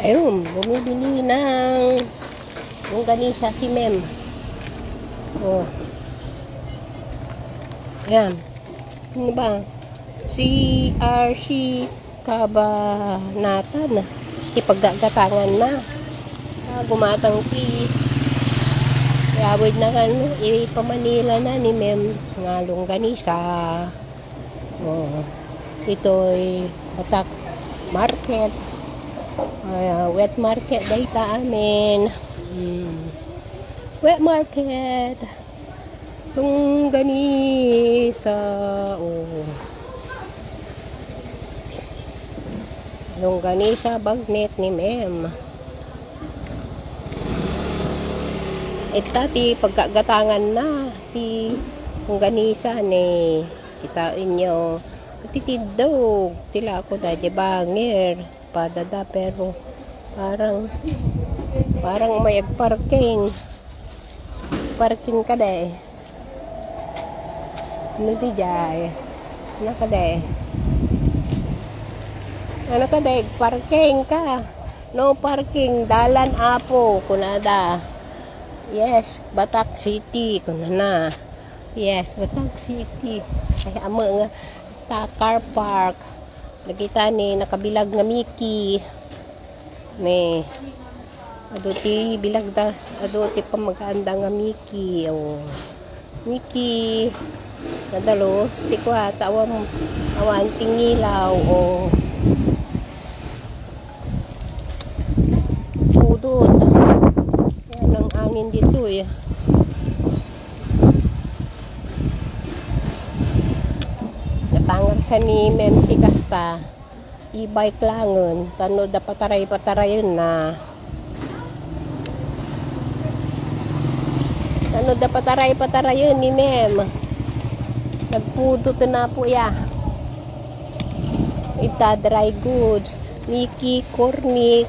Ayun, bumibili ng longganisa si Mem. Oh. Yan. Ano ba? Si RC Kabanatan. Ipaggagatangan na. Gumatang ti. Iawid na kan. Ipamanila na ni Mem nga longganisa. Oh. Ito'y Batak Market. Wet market data amin. Wet market. Longganisa. Oh. Longganisa bagnet ni Mem. Ita ti pagkagatangan na ti longganisa ni kitain nyo. Titidog tila ako na di bangir padada pero parang may parking ka de ano di jay ano ka de parking ka no parking dalan apo kunada yes Batak City kunana yes Batak City ay amo nga ta car park nakita ni nakabilag nga Mickey may aduti bilag da aduti pa maganda nga Mickey oh Mickey nadalo sti ko awan tingilaw oh pudot yan ang angin dito eh. Natanggap sa ni Mem Tikasta e-bike langon tano da pataray-patarayon na tano da pataray-patarayon ni Mem nagpudot na po ya ita dry goods Mickey Cornic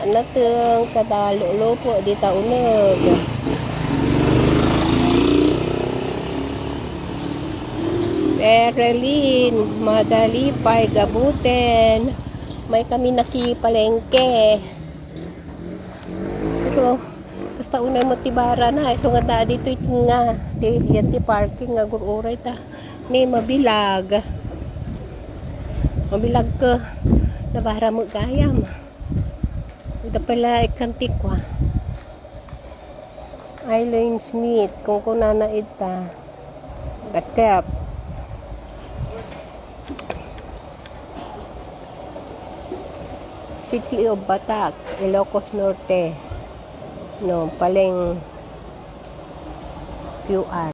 nateng kadalo po di taunog Erelin, madali pa'y gabutin. May kami nakipalengke. Pero, basta unay matibara na. So nga dito ito nga. Yan ti parking nga gururay ta. Ni mabilag. Mabilag ka. Nabara mo gayam. Ito pala ikantikwa. Eileen Smith. Kung kunana ita. Gatep. City of Batak, Ilocos Norte, no, Paleng QR.